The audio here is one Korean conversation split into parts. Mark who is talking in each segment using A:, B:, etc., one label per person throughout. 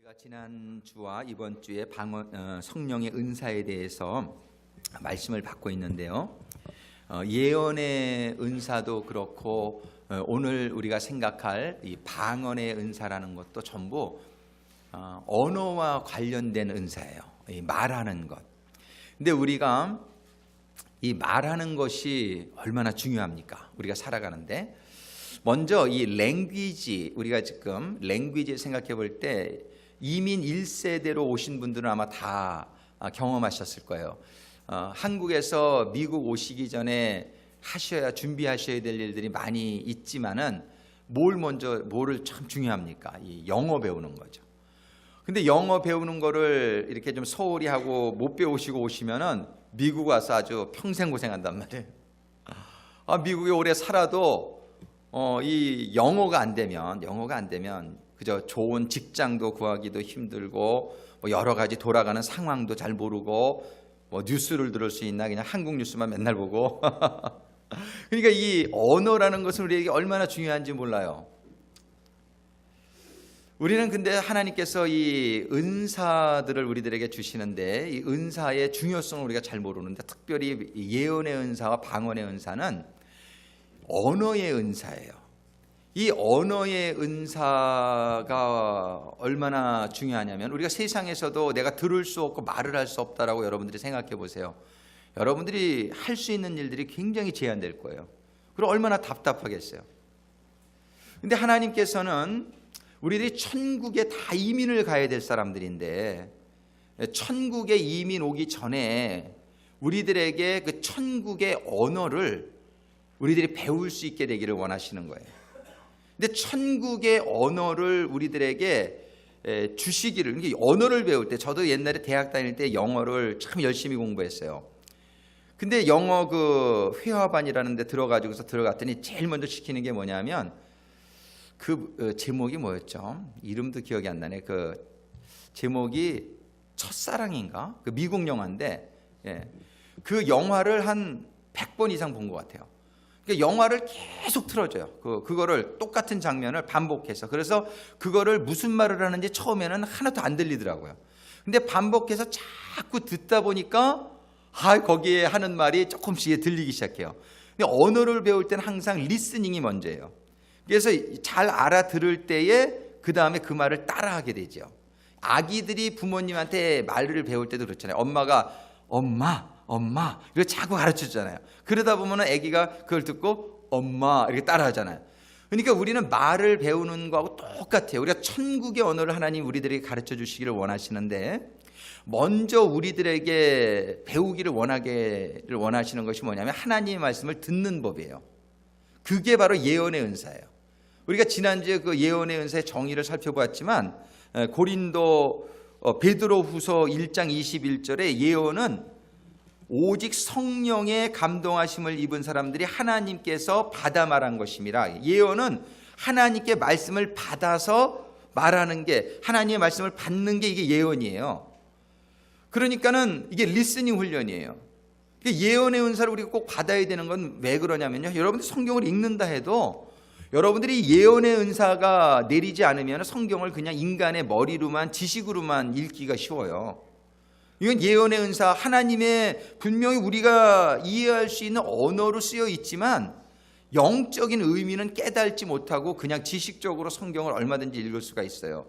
A: 제가 지난주와 이번 주에 성령의 은사에 대해서 말씀을 받고 있는데요. 예언의 은사도 그렇고 오늘 우리가 생각할 이 방언의 은사라는 것도 전부 언어와 관련된 은사예요. 이 말하는 것. 근데 우리가 이 말하는 것이 얼마나 중요합니까? 우리가 살아가는데 먼저 이 랭귀지, 우리가 지금 랭귀지 생각해 볼 때 이민 1세대로 오신 분들은 아마 다 경험하셨을 거예요. 한국에서 미국 오시기 전에 준비하셔야 될 일들이 많이 있지만은 뭐를 참 중요합니까? 이 영어 배우는 거죠. 근데 영어 배우는 거를 이렇게 좀 소홀히 하고 못 배우시고 오시면은 미국 와서 아주 평생 고생한단 말이에요. 미국에 오래 살아도 이 영어가 안 되면 그저 좋은 직장도 구하기도 힘들고 여러 가지 돌아가는 상황도 잘 모르고 뉴스를 들을 수 있나 그냥 한국 뉴스만 맨날 보고 그러니까 이 언어라는 것은 우리에게 얼마나 중요한지 몰라요. 우리는 근데 하나님께서 이 은사들을 우리들에게 주시는데 이 은사의 중요성을 우리가 잘 모르는데 특별히 예언의 은사와 방언의 은사는 언어의 은사예요. 이 언어의 은사가 얼마나 중요하냐면 우리가 세상에서도 내가 들을 수 없고 말을 할 수 없다라고 여러분들이 생각해 보세요. 여러분들이 할 수 있는 일들이 굉장히 제한될 거예요. 그럼 얼마나 답답하겠어요. 근데 하나님께서는 우리들이 천국에 다 이민을 가야 될 사람들인데 천국에 이민 오기 전에 우리들에게 그 천국의 언어를 우리들이 배울 수 있게 되기를 원하시는 거예요. 근데 천국의 언어를 우리들에게 주시기를, 그러니까 언어를 배울 때 저도 옛날에 대학 다닐 때 영어를 참 열심히 공부했어요. 근데 영어 그 회화반이라는 데 들어갔더니 제일 먼저 시키는 게 뭐냐면 그 제목이 뭐였죠? 이름도 기억이 안 나네. 그 제목이 첫사랑인가? 그 미국 영화인데 그 영화를 한 100번 이상 본 것 같아요. 영화를 계속 틀어줘요. 그거를 똑같은 장면을 반복해서. 그래서 그거를 무슨 말을 하는지 처음에는 하나도 안 들리더라고요. 근데 반복해서 자꾸 듣다 보니까 거기에 하는 말이 조금씩 들리기 시작해요. 근데 언어를 배울 때는 항상 리스닝이 먼저예요. 그래서 잘 알아들을 때에 그 다음에 그 말을 따라하게 되죠. 아기들이 부모님한테 말을 배울 때도 그렇잖아요. 엄마가 엄마 이거 자꾸 가르쳐주잖아요. 그러다 보면 아기가 그걸 듣고 엄마 이렇게 따라하잖아요. 그러니까 우리는 말을 배우는 거하고 똑같아요. 우리가 천국의 언어를 하나님 우리들에게 가르쳐 주시기를 원하시는데 먼저 우리들에게 배우기를 원하시는 것이 뭐냐면 하나님의 말씀을 듣는 법이에요. 그게 바로 예언의 은사예요. 우리가 지난주에 그 예언의 은사의 정의를 살펴보았지만 베드로후서 1장 21절에 예언은 오직 성령의 감동하심을 입은 사람들이 하나님께서 받아 말한 것입니다. 예언은 하나님께 말씀을 받아서 말하는 게, 하나님의 말씀을 받는 게 이게 예언이에요. 그러니까는 이게 리스닝 훈련이에요. 예언의 은사를 우리가 꼭 받아야 되는 건 왜 그러냐면요. 여러분들이 성경을 읽는다 해도 여러분들이 예언의 은사가 내리지 않으면 성경을 그냥 인간의 머리로만 지식으로만 읽기가 쉬워요. 이건 예언의 은사, 하나님의 분명히 우리가 이해할 수 있는 언어로 쓰여 있지만 영적인 의미는 깨닫지 못하고 그냥 지식적으로 성경을 얼마든지 읽을 수가 있어요.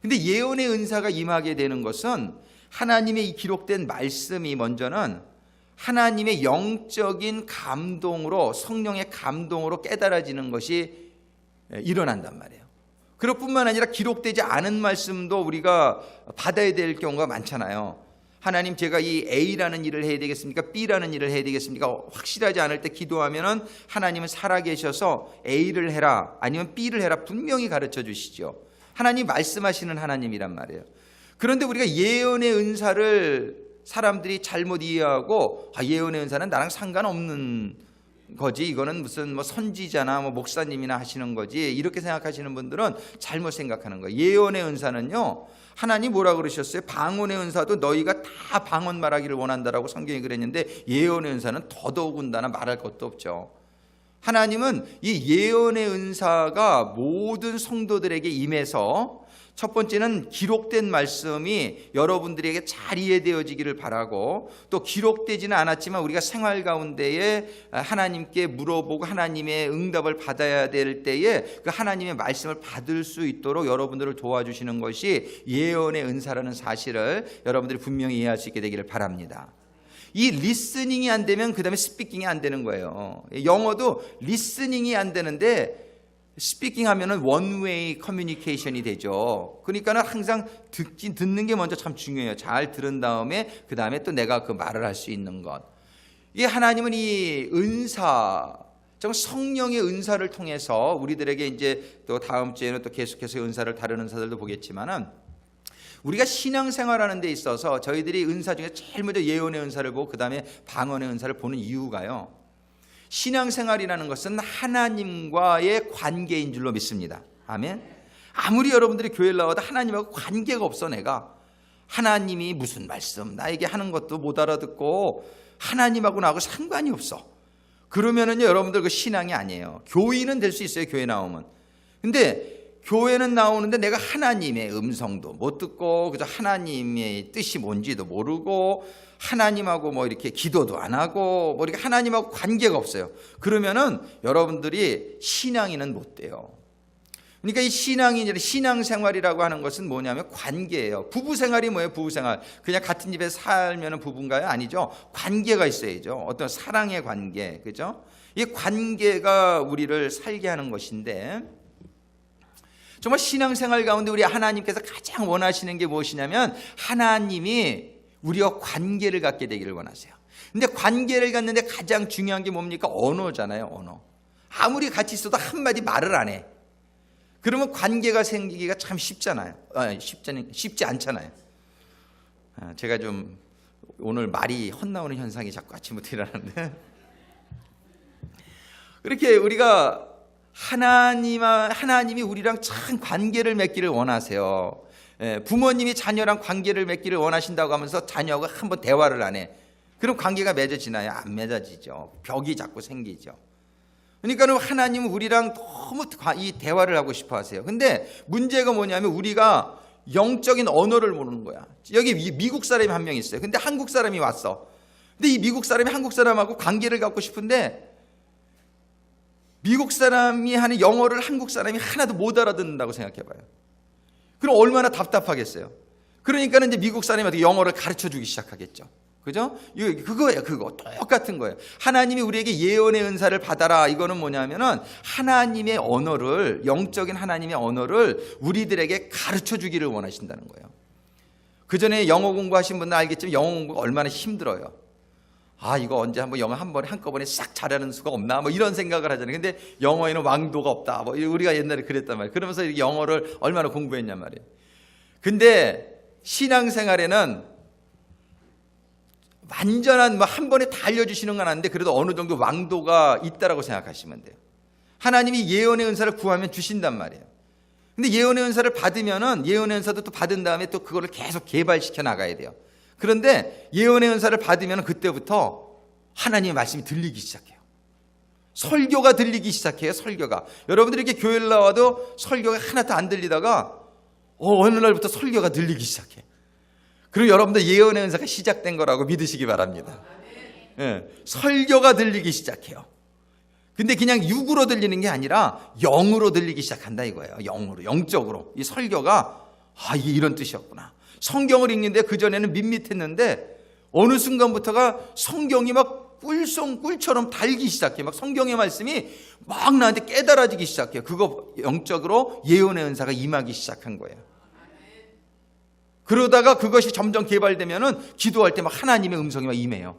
A: 근데 예언의 은사가 임하게 되는 것은 하나님의 이 기록된 말씀이 먼저는 하나님의 영적인 감동으로, 성령의 감동으로 깨달아지는 것이 일어난단 말이에요. 그럴 뿐만 아니라 기록되지 않은 말씀도 우리가 받아야 될 경우가 많잖아요. 하나님, 제가 이 A라는 일을 해야 되겠습니까? B라는 일을 해야 되겠습니까? 확실하지 않을 때 기도하면은 하나님은 살아계셔서 A를 해라 아니면 B를 해라 분명히 가르쳐 주시죠. 하나님 말씀하시는 하나님이란 말이에요. 그런데 우리가 예언의 은사를 사람들이 잘못 이해하고 예언의 은사는 나랑 상관없는 거지, 이거는 무슨 선지자나 목사님이나 하시는 거지, 이렇게 생각하시는 분들은 잘못 생각하는 거예요. 예언의 은사는요, 하나님 뭐라 그러셨어요? 방언의 은사도 너희가 다 방언 말하기를 원한다라고 성경이 그랬는데 예언의 은사는 더더군다나 말할 것도 없죠. 하나님은 이 예언의 은사가 모든 성도들에게 임해서 첫 번째는 기록된 말씀이 여러분들에게 잘 이해되어지기를 바라고, 또 기록되지는 않았지만 우리가 생활 가운데에 하나님께 물어보고 하나님의 응답을 받아야 될 때에 그 하나님의 말씀을 받을 수 있도록 여러분들을 도와주시는 것이 예언의 은사라는 사실을 여러분들이 분명히 이해할 수 있게 되기를 바랍니다. 이 리스닝이 안 되면 그 다음에 스피킹이 안 되는 거예요. 영어도 리스닝이 안 되는데 스피킹 하면은 원웨이 커뮤니케이션이 되죠. 그러니까는 항상 듣는 게 먼저 참 중요해요. 잘 들은 다음에 그 다음에 또 내가 그 말을 할 수 있는 것. 이 하나님은 이 은사, 정말 성령의 은사를 통해서 우리들에게 이제 또 다음 주에는 또 계속해서 은사를 다른 은사들도 보겠지만은 우리가 신앙생활하는 데 있어서 저희들이 은사 중에 제일 먼저 예언의 은사를 보고 그 다음에 방언의 은사를 보는 이유가요, 신앙생활이라는 것은 하나님과의 관계인 줄로 믿습니다. 아멘. 아무리 여러분들이 교회를 나와도 하나님하고 관계가 없어. 내가 하나님이 무슨 말씀 나에게 하는 것도 못 알아듣고 하나님하고 나하고 상관이 없어. 그러면은요 여러분들 그 신앙이 아니에요. 교인은 될 수 있어요, 교회 나오면. 근데 교회는 나오는데 내가 하나님의 음성도 못 듣고 그저 하나님의 뜻이 뭔지도 모르고 하나님하고 뭐 이렇게 기도도 안 하고 뭐 이렇게 하나님하고 관계가 없어요. 그러면은 여러분들이 신앙인은 못 돼요. 그러니까 이 신앙생활이라고 하는 것은 뭐냐면 관계예요. 부부생활이 뭐예요? 부부생활. 그냥 같은 집에 살면 부부인가요? 아니죠. 관계가 있어야죠. 어떤 사랑의 관계, 그죠? 이 관계가 우리를 살게 하는 것인데, 정말 신앙생활 가운데 우리 하나님께서 가장 원하시는 게 무엇이냐면 하나님이 우리와 관계를 갖게 되기를 원하세요. 근데 관계를 갖는데 가장 중요한 게 뭡니까? 언어잖아요. 언어. 아무리 같이 있어도 한마디 말을 안 해. 그러면 관계가 생기기가 참 쉽잖아요. 쉽지 않잖아요. 제가 좀 오늘 말이 헛나오는 현상이 자꾸 아침부터 일어나는데, 그렇게 우리가 하나님이 우리랑 참 관계를 맺기를 원하세요. 부모님이 자녀랑 관계를 맺기를 원하신다고 하면서 자녀가 한번 대화를 안 해. 그럼 관계가 맺어지나요? 안 맺어지죠. 벽이 자꾸 생기죠. 그러니까 하나님은 우리랑 너무 이 대화를 하고 싶어 하세요. 근데 문제가 뭐냐면 우리가 영적인 언어를 모르는 거야. 여기 미국 사람이 한 명 있어요. 근데 한국 사람이 왔어. 근데 이 미국 사람이 한국 사람하고 관계를 갖고 싶은데 미국 사람이 하는 영어를 한국 사람이 하나도 못 알아듣는다고 생각해봐요. 그럼 얼마나 답답하겠어요. 그러니까 이제 미국 사람한테 영어를 가르쳐주기 시작하겠죠. 그죠? 그거예요. 그거 똑같은 거예요. 하나님이 우리에게 예언의 은사를 받아라. 이거는 뭐냐면은 하나님의 언어를, 영적인 하나님의 언어를 우리들에게 가르쳐주기를 원하신다는 거예요. 그 전에 영어 공부하신 분은 알겠지만 영어 공부가 얼마나 힘들어요. 이거 언제 한번 영어 한꺼번에 싹 잘하는 수가 없나? 뭐 이런 생각을 하잖아요. 근데 영어에는 왕도가 없다. 뭐 우리가 옛날에 그랬단 말이에요. 그러면서 영어를 얼마나 공부했냔 말이에요. 근데 신앙생활에는 완전한 한 번에 다 알려주시는 건 아닌데 그래도 어느 정도 왕도가 있다라고 생각하시면 돼요. 하나님이 예언의 은사를 구하면 주신단 말이에요. 근데 예언의 은사를 받으면은 예언의 은사도 또 받은 다음에 또 그거를 계속 개발시켜 나가야 돼요. 그런데 예언의 은사를 받으면 그때부터 하나님의 말씀이 들리기 시작해요. 설교가 들리기 시작해요. 설교가. 여러분들이 이렇게 교회를 나와도 설교가 하나도 안 들리다가 어느 날부터 설교가 들리기 시작해. 그리고 여러분들 예언의 은사가 시작된 거라고 믿으시기 바랍니다. 설교가 들리기 시작해요. 근데 그냥 육으로 들리는 게 아니라 영으로 들리기 시작한다 이거예요. 영으로, 영적으로. 이 설교가 이게 이런 뜻이었구나. 성경을 읽는데 그전에는 밋밋했는데 어느 순간부터가 성경이 막 꿀처럼 달기 시작해. 막 성경의 말씀이 막 나한테 깨달아지기 시작해요. 그거 영적으로 예언의 은사가 임하기 시작한 거예요. 그러다가 그것이 점점 개발되면은 기도할 때 막 하나님의 음성이 막 임해요.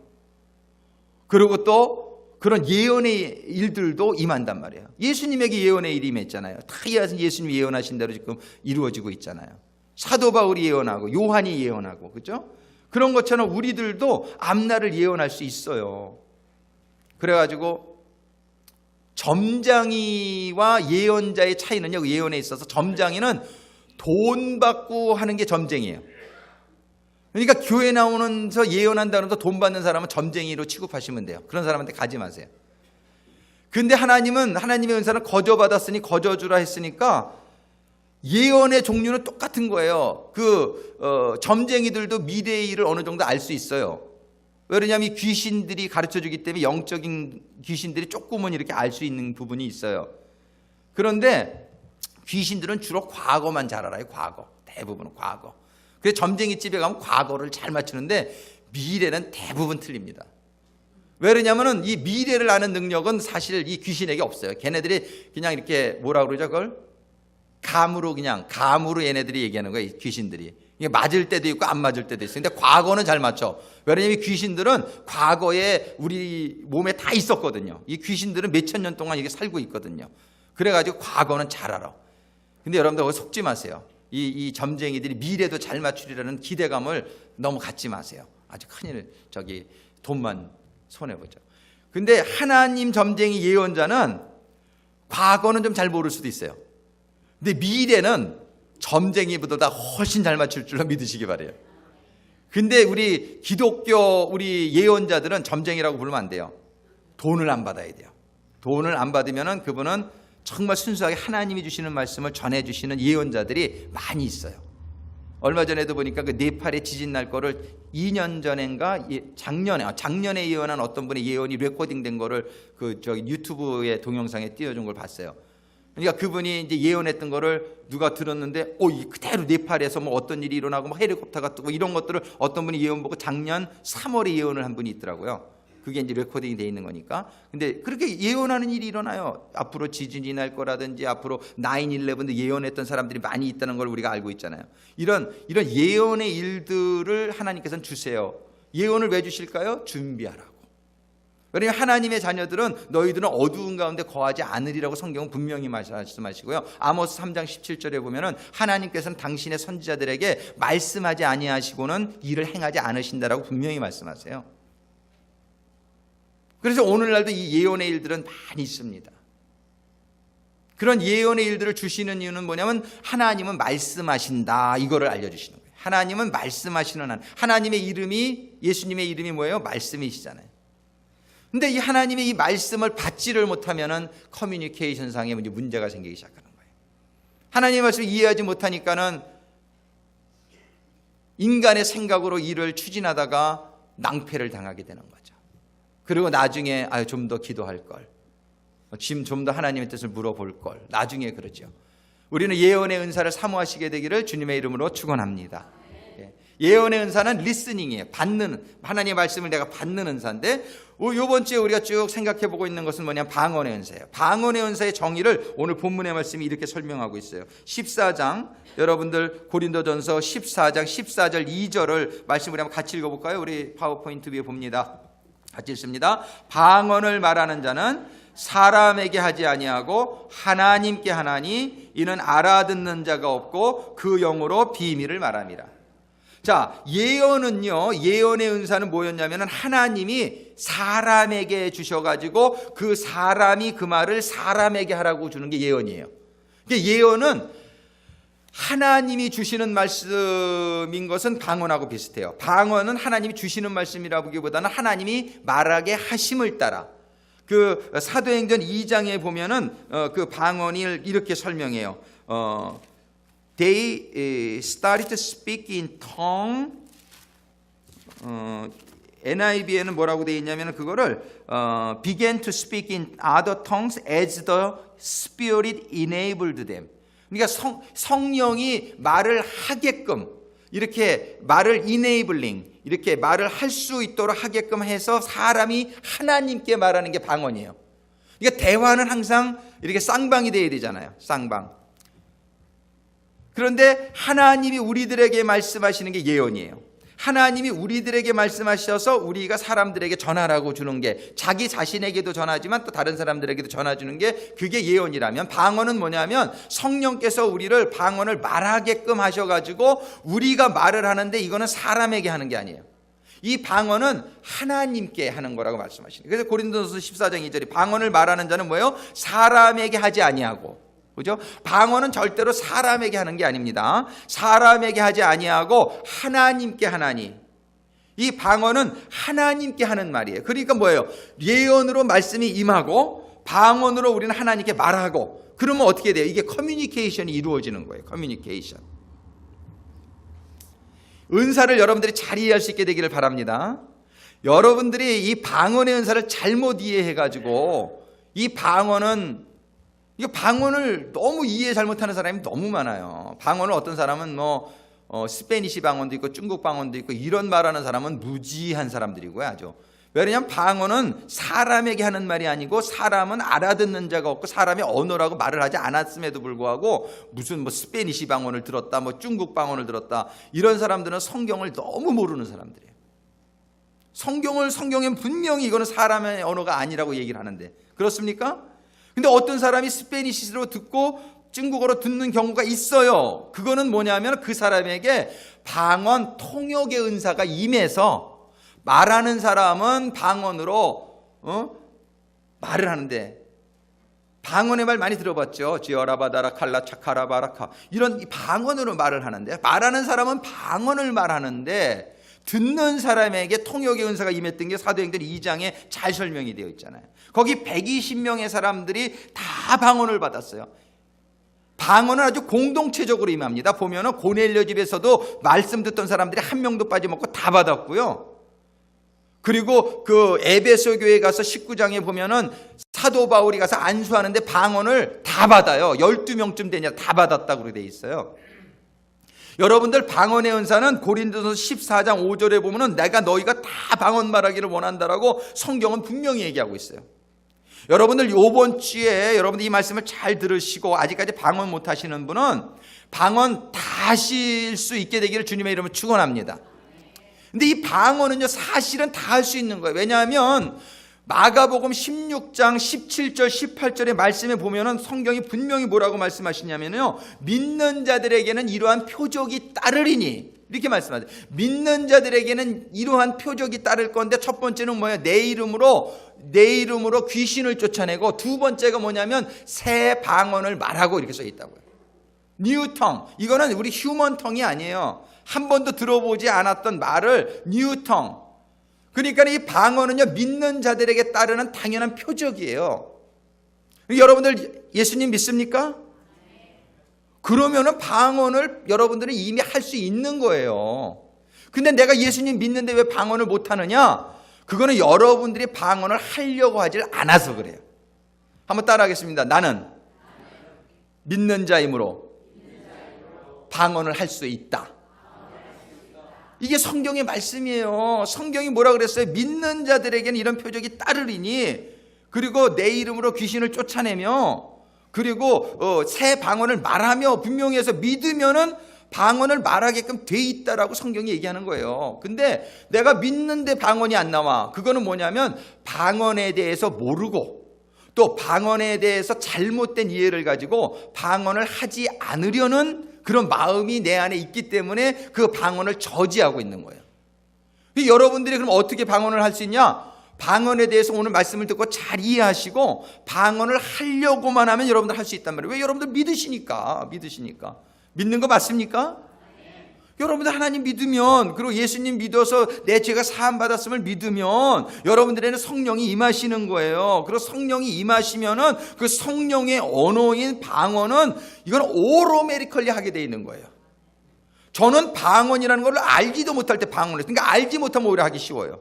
A: 그리고 또 그런 예언의 일들도 임한단 말이에요. 예수님에게 예언의 일이 임했잖아요. 다 예수님이 예언하신 대로 지금 이루어지고 있잖아요. 사도 바울이 예언하고 요한이 예언하고, 그죠? 그런 것처럼 우리들도 앞날을 예언할 수 있어요. 그래가지고 점장이와 예언자의 차이는요, 예언에 있어서 점장이는 돈 받고 하는 게 점쟁이에요. 그러니까 교회 나오면서 예언한다는 돈 받는 사람은 점쟁이로 취급하시면 돼요. 그런 사람한테 가지 마세요. 근데 하나님은 하나님의 은사는 거저 받았으니 거저 주라 했으니까 예언의 종류는 똑같은 거예요. 점쟁이들도 미래의 일을 어느 정도 알 수 있어요. 왜냐하면 귀신들이 가르쳐주기 때문에 영적인 귀신들이 조금은 이렇게 알 수 있는 부분이 있어요. 그런데 귀신들은 주로 과거만 잘 알아요. 과거. 대부분은 과거. 그래서 점쟁이 집에 가면 과거를 잘 맞추는데 미래는 대부분 틀립니다. 왜 그러냐면은 이 미래를 아는 능력은 사실 이 귀신에게 없어요. 걔네들이 그냥 이렇게 뭐라 그러죠? 그걸 감으로 얘네들이 얘기하는 거예요. 이 귀신들이. 이게 맞을 때도 있고 안 맞을 때도 있어요. 근데 과거는 잘 맞죠. 왜냐면 귀신들은 과거에 우리 몸에 다 있었거든요. 이 귀신들은 몇천 년 동안 이게 살고 있거든요. 그래가지고 과거는 잘 알아. 근데 여러분들 속지 마세요. 이 점쟁이들이 미래도 잘 맞추리라는 기대감을 너무 갖지 마세요. 아주 큰일, 돈만 손해보죠. 근데 하나님 점쟁이 예언자는 과거는 좀 잘 모를 수도 있어요. 근데 미래는 점쟁이보다 훨씬 잘 맞출 줄로 믿으시기 바래요. 근데 우리 기독교 우리 예언자들은 점쟁이라고 부르면 안 돼요. 돈을 안 받아야 돼요. 돈을 안 받으면은 그분은 정말 순수하게 하나님이 주시는 말씀을 전해주시는 예언자들이 많이 있어요. 얼마 전에도 보니까 그 네팔에 지진 날 거를 2년 전인가 작년에 예언한 어떤 분의 예언이 레코딩된 거를 유튜브의 동영상에 띄워준 걸 봤어요. 그러니까 그분이 이제 예언했던 거를 누가 들었는데, 그대로 네팔에서 뭐 어떤 일이 일어나고 뭐 헬리콥터가 뜨고 이런 것들을 어떤 분이 예언 보고 작년 3월에 예언을 한 분이 있더라고요. 그게 이제 레코딩이 돼 있는 거니까. 근데 그렇게 예언하는 일이 일어나요. 앞으로 지진이 날 거라든지 앞으로 9/11도 예언했던 사람들이 많이 있다는 걸 우리가 알고 있잖아요. 이런 예언의 일들을 하나님께서는 주세요. 예언을 왜 주실까요? 준비하라고. 왜냐하면 하나님의 자녀들은 너희들은 어두운 가운데 거하지 않으리라고 성경은 분명히 말씀하시고요. 아모스 3장 17절에 보면은 하나님께서는 당신의 선지자들에게 말씀하지 아니하시고는 일을 행하지 않으신다라고 분명히 말씀하세요. 그래서 오늘날도 이 예언의 일들은 많이 있습니다. 그런 예언의 일들을 주시는 이유는 뭐냐면 하나님은 말씀하신다, 이거를 알려주시는 거예요. 하나님은 말씀하시는 하나님의 이름이, 예수님의 이름이 뭐예요? 말씀이시잖아요. 근데 이 하나님의 이 말씀을 받지를 못하면은 커뮤니케이션 상에 문제가 생기기 시작하는 거예요. 하나님의 말씀을 이해하지 못하니까는 인간의 생각으로 일을 추진하다가 낭패를 당하게 되는 거죠. 그리고 나중에 좀 더 기도할 걸, 좀 더 하나님의 뜻을 물어볼 걸, 나중에 그러죠. 우리는 예언의 은사를 사모하시게 되기를 주님의 이름으로 축원합니다. 예언의 은사는 리스닝이에요. 하나님의 말씀을 내가 받는 은사인데, 이번 주에 우리가 쭉 생각해 보고 있는 것은 뭐냐면 방언의 은사예요. 방언의 은사의 정의를 오늘 본문의 말씀이 이렇게 설명하고 있어요. 14장, 여러분들 고린도전서 14장 14절 2절을 말씀 우리 한번 같이 읽어볼까요? 우리 파워포인트 위에 봅니다. 같이 읽습니다. 방언을 말하는 자는 사람에게 하지 아니하고 하나님께 하나니 이는 알아듣는 자가 없고 그 영으로 비밀을 말함이라. 자, 예언은요, 예언의 은사는 뭐였냐면 하나님이 사람에게 주셔가지고 그 사람이 그 말을 사람에게 하라고 주는 게 예언이에요. 예언은 하나님이 주시는 말씀인 것은 방언하고 비슷해요. 방언은 하나님이 주시는 말씀이라기보다는 하나님이 말하게 하심을 따라. 그 사도행전 2장에 보면은 그 방언을 이렇게 설명해요. They started to speak in tongue. NIV에는 뭐라고 되어 있냐면 그거를 began to speak in other tongues as the Spirit enabled them. 그러니까 성령이 말을 하게끔 이렇게 말을 enabling, 이렇게 말을 할 수 있도록 하게끔 해서 사람이 하나님께 말하는 게 방언이에요. 그러니까 대화는 항상 이렇게 쌍방이 돼야 되잖아요. 쌍방. 그런데 하나님이 우리들에게 말씀하시는 게 예언이에요. 하나님이 우리들에게 말씀하셔서 우리가 사람들에게 전하라고 주는 게, 자기 자신에게도 전하지만 또 다른 사람들에게도 전해주는 게 그게 예언이라면, 방언은 뭐냐면 성령께서 우리를 방언을 말하게끔 하셔가지고 우리가 말을 하는데 이거는 사람에게 하는 게 아니에요. 이 방언은 하나님께 하는 거라고 말씀하시는 거예요. 그래서 고린도전서 14장 2절이 방언을 말하는 자는 뭐예요? 사람에게 하지 아니하고, 그죠? 방언은 절대로 사람에게 하는 게 아닙니다. 사람에게 하지 아니하고 하나님께 하나니. 이 방언은 하나님께 하는 말이에요. 그러니까 뭐예요? 예언으로 말씀이 임하고 방언으로 우리는 하나님께 말하고, 그러면 어떻게 돼요? 이게 커뮤니케이션이 이루어지는 거예요. 커뮤니케이션. 은사를 여러분들이 잘 이해할 수 있게 되기를 바랍니다. 여러분들이 이 방언의 은사를 잘못 이해해가지고, 이 방언을 너무 이해 잘못하는 사람이 너무 많아요. 방언을 어떤 사람은 스페니시 방언도 있고 중국 방언도 있고 이런 말하는 사람은 무지한 사람들이고요. 아주. 왜냐하면 방언은 사람에게 하는 말이 아니고, 사람은 알아듣는 자가 없고 사람의 언어라고 말을 하지 않았음에도 불구하고 무슨 스페니시 방언을 들었다, 중국 방언을 들었다, 이런 사람들은 성경을 너무 모르는 사람들이에요. 성경에 분명히 이거는 사람의 언어가 아니라고 얘기를 하는데, 그렇습니까? 근데 어떤 사람이 스페니시로 듣고 중국어로 듣는 경우가 있어요. 그거는 뭐냐면 그 사람에게 방언 통역의 은사가 임해서 말하는 사람은 방언으로 말을 하는데, 방언의 말 많이 들어봤죠. 지어라바다라 칼라 차카라바라카, 이런 방언으로 말을 하는데, 말하는 사람은 방언을 말하는데 듣는 사람에게 통역의 은사가 임했던 게 사도행전 2장에 잘 설명이 되어 있잖아요. 거기 120명의 사람들이 다 방언을 받았어요. 방언은 아주 공동체적으로 임합니다. 보면은 고넬료 집에서도 말씀 듣던 사람들이 한 명도 빠짐없고 다 받았고요. 그리고 그 에베소 교회에 가서 19장에 보면은 사도 바울이 가서 안수하는데 방언을 다 받아요. 12명쯤 되냐 다 받았다고 되어 있어요. 여러분들 방언의 은사는 고린도서 14장 5절에 보면은 내가 너희가 다 방언 말하기를 원한다라고 성경은 분명히 얘기하고 있어요. 여러분들 이번 주에 여러분들 이 말씀을 잘 들으시고 아직까지 방언 못 하시는 분은 방언 다 하실 수 있게 되기를 주님의 이름으로 축원합니다. 근데 이 방언은요 사실은 다 할 수 있는 거예요. 왜냐하면 마가복음 16장 17절 18절의 말씀에 보면은 성경이 분명히 뭐라고 말씀하시냐면요, 믿는 자들에게는 이러한 표적이 따르리니, 이렇게 말씀하세요. 믿는 자들에게는 이러한 표적이 따를 건데, 첫 번째는 뭐예요? 내 이름으로 귀신을 쫓아내고, 두 번째가 뭐냐면 새 방언을 말하고, 이렇게 써 있다고요. 뉴텅, 이거는 우리 휴먼텅이 아니에요. 한 번도 들어보지 않았던 말을 뉴텅. 그러니까 이 방언은요 믿는 자들에게 따르는 당연한 표적이에요. 여러분들 예수님 믿습니까? 그러면은 방언을 여러분들은 이미 할 수 있는 거예요. 근데 내가 예수님 믿는데 왜 방언을 못 하느냐? 그거는 여러분들이 방언을 하려고 하질 않아서 그래요. 한번 따라하겠습니다. 나는 믿는 자이므로 방언을 할 수 있다. 이게 성경의 말씀이에요. 성경이 뭐라 그랬어요? 믿는 자들에게는 이런 표적이 따르리니, 그리고 내 이름으로 귀신을 쫓아내며, 그리고 새 방언을 말하며, 분명히 해서 믿으면은 방언을 말하게끔 돼 있다라고 성경이 얘기하는 거예요. 근데 내가 믿는데 방언이 안 나와. 그거는 뭐냐면 방언에 대해서 모르고, 또 방언에 대해서 잘못된 이해를 가지고 방언을 하지 않으려는 그런 마음이 내 안에 있기 때문에 그 방언을 저지하고 있는 거예요. 여러분들이 그럼 어떻게 방언을 할 수 있냐? 방언에 대해서 오늘 말씀을 듣고 잘 이해하시고 방언을 하려고만 하면 여러분들 할 수 있단 말이에요. 왜? 여러분들 믿으시니까. 믿는 거 맞습니까? 여러분들 하나님 믿으면, 그리고 예수님 믿어서 내 죄가 사함 받았음을 믿으면 여러분들에는 성령이 임하시는 거예요. 그리고 성령이 임하시면은 그 성령의 언어인 방언은 이건 오로메리컬리 하게 돼 있는 거예요. 저는 방언이라는 걸 알지도 못할 때 방언을 했어요. 그러니까 알지 못하면 오히려 하기 쉬워요.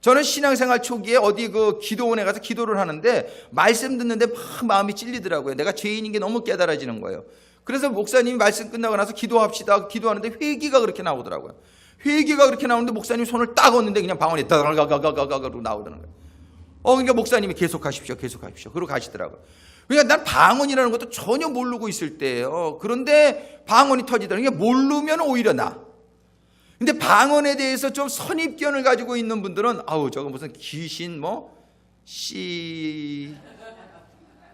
A: 저는 신앙생활 초기에 어디 그 기도원에 가서 기도를 하는데 말씀 듣는데 막 마음이 찔리더라고요. 내가 죄인인 게 너무 깨달아지는 거예요. 그래서 목사님이 말씀 끝나고 나서 기도합시다. 기도하는데 회개가 그렇게 나오더라고요. 회개가 그렇게 나오는데 목사님이 손을 딱 얹는데 그냥 방언이 가가가가가가가로 나오더라는 거예요. 그러니까 목사님이 계속하십시오. 그러고 가시더라고요. 그러니까 난 방언이라는 것도 전혀 모르고 있을 때예요. 그런데 방언이 터지더라는 게, 모르면 오히려 나. 근데 방언에 대해서 좀 선입견을 가지고 있는 분들은 저거 무슨 귀신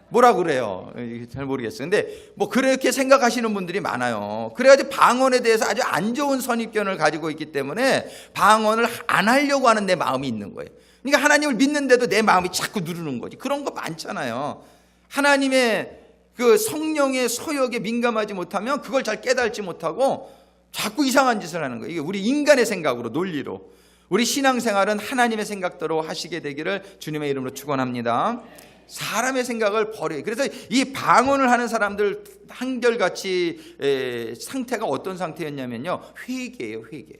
A: 뭐라 그래요? 잘 모르겠어요. 근데 그렇게 생각하시는 분들이 많아요. 그래가지고 방언에 대해서 아주 안 좋은 선입견을 가지고 있기 때문에 방언을 안 하려고 하는 내 마음이 있는 거예요. 그러니까 하나님을 믿는데도 내 마음이 자꾸 누르는 거지. 그런 거 많잖아요. 하나님의 그 성령의 소욕에 민감하지 못하면 그걸 잘 깨달지 못하고 자꾸 이상한 짓을 하는 거예요. 이게 우리 인간의 생각으로, 논리로. 우리 신앙생활은 하나님의 생각대로 하시게 되기를 주님의 이름으로 축원합니다. 사람의 생각을 버려요. 그래서 이 방언을 하는 사람들 한결같이 상태가 어떤 상태였냐면요, 회개예요, 회개.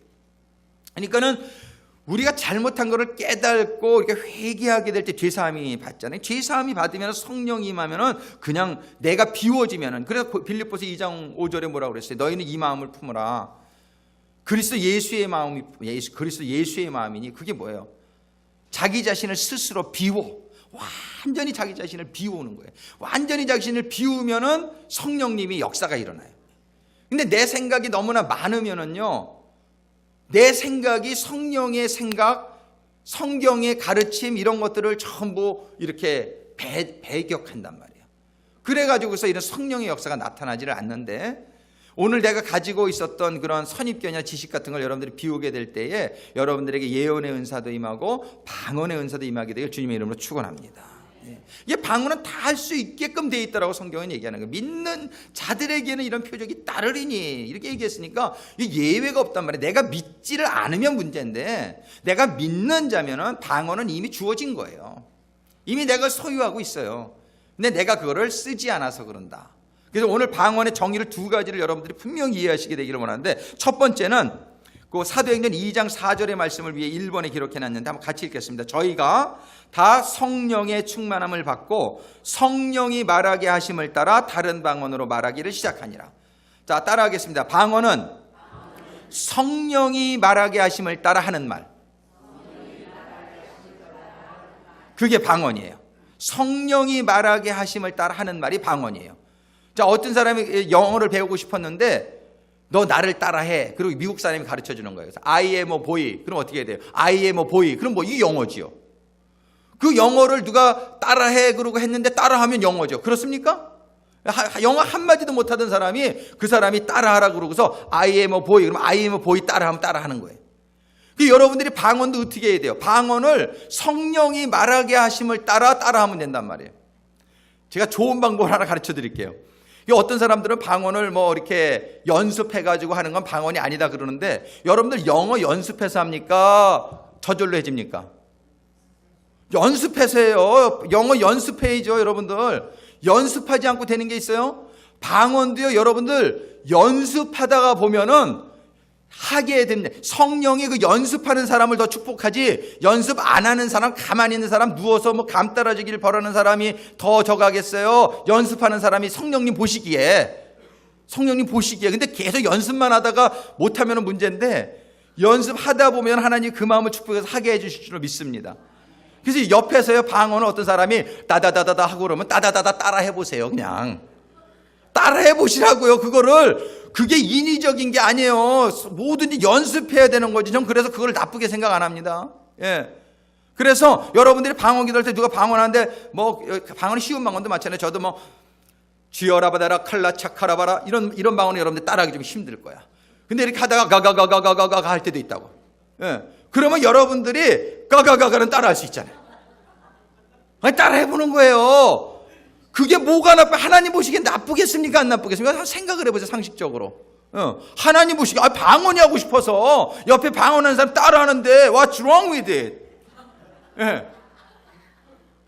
A: 그러니까는 우리가 잘못한 것을 깨닫고 이렇게 회개하게 될 때 죄사함이 받잖아요. 죄사함이 받으면 성령이 임하면은 그냥 내가 비워지면은, 그래서 빌립보서 2장 5절에 뭐라고 그랬어요? 너희는 이 마음을 품으라. 그리스도 예수의 마음이, 그리스도 예수의 마음이니 그게 뭐예요? 자기 자신을 스스로 비워. 완전히 자기 자신을 비우는 거예요. 완전히 자신을 비우면은 성령님이 역사가 일어나요. 근데 내 생각이 너무나 많으면은요, 내 생각이 성령의 생각, 성경의 가르침 이런 것들을 전부 이렇게 배격한단 말이에요. 그래가지고서 이런 성령의 역사가 나타나지를 않는데, 오늘 내가 가지고 있었던 그런 선입견이나 지식 같은 걸 여러분들이 비우게 될 때에 여러분들에게 예언의 은사도 임하고 방언의 은사도 임하게 되길 주님의 이름으로 축원합니다. 이게 방언은 다 할 수 있게끔 돼 있다라고 성경은 얘기하는 거예요. 믿는 자들에게는 이런 표적이 따르리니 이렇게 얘기했으니까 예외가 없단 말이에요. 내가 믿지를 않으면 문제인데, 내가 믿는 자면은 방언은 이미 주어진 거예요. 이미 내가 소유하고 있어요. 근데 내가 그거를 쓰지 않아서 그런다. 그래서 오늘 방언의 정의를 두 가지를 여러분들이 분명히 이해하시게 되기를 원하는데, 첫 번째는 그 사도행전 2장 4절의 말씀을 위해 1번에 기록해놨는데 한번 같이 읽겠습니다. 저희가 다 성령의 충만함을 받고 성령이 말하게 하심을 따라 다른 방언으로 말하기를 시작하니라. 자, 따라하겠습니다. 방언은 성령이 말하게 하심을 따라 하는 말, 그게 방언이에요. 성령이 말하게 하심을 따라 하는 말이 방언이에요. 자, 어떤 사람이 영어를 배우고 싶었는데 너 나를 따라해. 그리고 미국 사람이 가르쳐 주는 거예요. 그래서 I am a boy. 그럼 어떻게 해야 돼요? I am a boy. 그럼 뭐 이게 영어지요. 그 영어를 누가 따라해 그러고 했는데 따라하면 영어죠. 그렇습니까? 영어 한마디도 못하던 사람이 그 사람이 따라하라 그러고서 I am a boy. 그럼 I am a boy 따라하면 따라하는 거예요. 여러분들이 방언도 어떻게 해야 돼요? 방언을 성령이 말하게 하심을 따라하면 된단 말이에요. 제가 좋은 방법을 하나 가르쳐 드릴게요. 어떤 사람들은 방언을 뭐 이렇게 연습해가지고 하는 건 방언이 아니다 그러는데, 여러분들 영어 연습해서 합니까? 저절로 해집니까? 연습해서 해요. 영어 연습해야죠. 여러분들 연습하지 않고 되는 게 있어요? 방언도요, 여러분들 연습하다가 보면은 하게 됩니다. 성령이 그 연습하는 사람을 더 축복하지, 연습 안 하는 사람, 가만히 있는 사람, 누워서 뭐 감 떨어지기를 바라는 사람이 더 저가겠어요? 연습하는 사람이 성령님 보시기에. 근데 계속 연습만 하다가 못하면 문제인데, 연습하다 보면 하나님 그 마음을 축복해서 하게 해주실 줄 믿습니다. 그래서 옆에서요, 방언을 어떤 사람이 따다다다다 하고 그러면 따다다다 따라 해보세요. 그냥 따라 해보시라고요. 그게 인위적인 게 아니에요. 뭐든지 연습해야 되는 거지. 전 그래서 그걸 나쁘게 생각 안 합니다. 예. 그래서 여러분들이 방언 기도할 때 누가 방언하는데, 뭐 방언이 쉬운 방언도 많잖아요. 저도 뭐 쥐어라바다라 칼라 차카라바라 이런 방언을 여러분들 따라하기 좀 힘들 거야. 근데 이렇게 하다가 가가가가가가가 할 때도 있다고. 예. 그러면 여러분들이 가가가가는 따라할 수 있잖아요. 아니, 따라 해보는 거예요. 그게 뭐가 하나님 보시기엔 나쁘겠습니까? 안 나쁘겠습니까? 생각을 해보세요, 상식적으로. 하나님 보시기에 방언이 하고 싶어서 옆에 방언하는 사람 따라하는데 What's wrong with it? 예.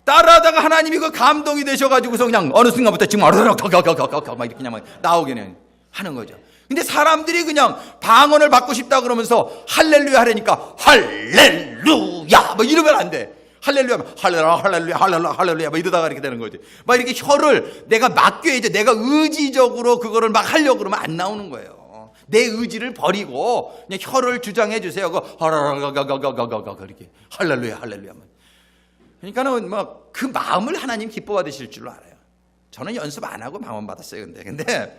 A: 따라하다가 하나님이 그 감동이 되셔가지고서 그냥 어느 순간부터 지금 막 이렇게 그냥 나오게 하는 거죠. 근데 사람들이 그냥 방언을 받고 싶다 그러면서 할렐루야 하려니까 할렐루야 뭐 이러면 안 돼. 할렐루야, 할렐루야, 막 이러다가 이렇게 되는 거지. 막 이렇게 혀를 내가 맡겨야지. 내가 의지적으로 그거를 막 하려고 그러면 안 나오는 거예요. 내 의지를 버리고 그냥 혀를 주장해 주세요. 이렇게 할렐루야. 그러니까는 막 그 마음을 하나님 기뻐 받으실 줄로 알아요. 저는 연습 안 하고 방언 받았어요. 근데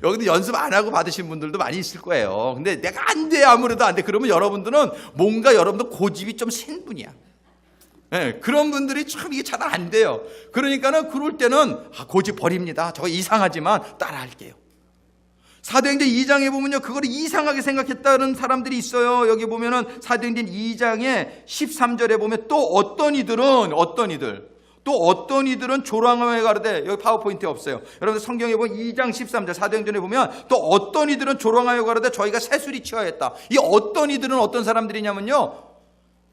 A: 여기도 연습 안 하고 받으신 분들도 많이 있을 거예요. 근데 내가 안 돼, 아무래도 안 돼. 그러면 여러분들은 뭔가 여러분들 고집이 좀 센 분이야. 네, 그런 분들이 참 이게 잘 안 돼요. 그러니까는 그럴 때는 고집 버립니다. 저거 이상하지만 따라할게요. 사도행전 2장에 보면요, 그거를 이상하게 생각했다는 사람들이 있어요. 여기 보면은 사도행전 2장에 13절에 보면 또 어떤 이들은 조롱하며 가로되, 여기 파워포인트 없어요. 여러분들 성경에 보면 2장 13절 사도행전에 보면 또 어떤 이들은 조롱하여 가로되 저희가 새술이 취하였다. 이 어떤 이들은 어떤 사람들이냐면요,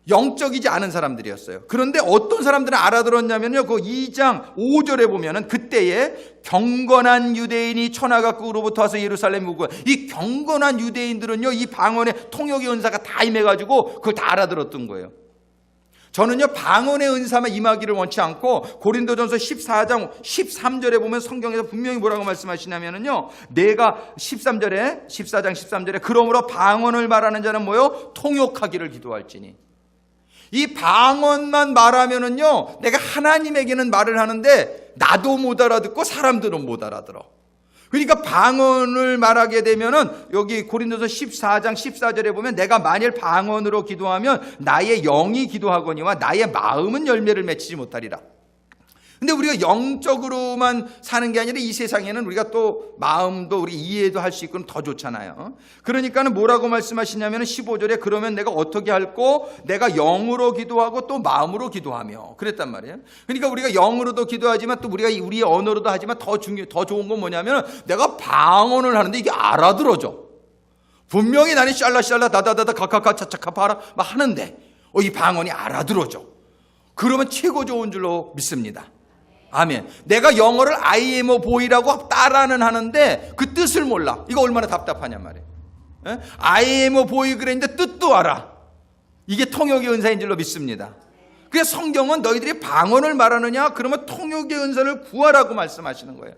A: 영적이지 않은 사람들이었어요. 그런데 어떤 사람들은 알아들었냐면요, 그 2장 5절에 보면은 그때에 경건한 유대인이 천하각국으로부터 와서 예루살렘에 오고, 이 경건한 유대인들은요 이 방언의 통역의 은사가 다 임해가지고 그걸 다 알아들었던 거예요. 저는요 방언의 은사만 임하기를 원치 않고, 고린도전서 14장 13절에 보면 성경에서 분명히 뭐라고 말씀하시냐면요, 내가 14장 13절에 그러므로 방언을 말하는 자는 뭐요? 통역하기를 기도할지니. 이 방언만 말하면은요 내가 하나님에게는 말을 하는데 나도 못 알아듣고 사람들은 못 알아들어. 그러니까 방언을 말하게 되면은 여기 고린도서 14장 14절에 보면 내가 만일 방언으로 기도하면 나의 영이 기도하거니와 나의 마음은 열매를 맺지 못하리라. 근데 우리가 영적으로만 사는 게 아니라 이 세상에는 우리가 또 마음도 우리 이해도 할 수 있고 더 좋잖아요. 그러니까는 뭐라고 말씀하시냐면 15절에 그러면 내가 어떻게 할꼬? 내가 영으로 기도하고 또 마음으로 기도하며 그랬단 말이에요. 그러니까 우리가 영으로도 기도하지만 또 우리가 우리의 언어로도 하지만 더 좋은 건 뭐냐면 내가 방언을 하는데 이게 알아들어져. 분명히 나는 샬라샬라 다다다다 카카카 차차카파라 막 하는데 이 방언이 알아들어져. 그러면 최고 좋은 줄로 믿습니다. 아멘. 내가 영어를 I am a boy라고 따라는 하는데 그 뜻을 몰라. 이거 얼마나 답답하냔 말이에요. I am a boy 그랬는데 뜻도 알아. 이게 통역의 은사인 줄로 믿습니다. 그래서 성경은 너희들이 방언을 말하느냐? 그러면 통역의 은사를 구하라고 말씀하시는 거예요.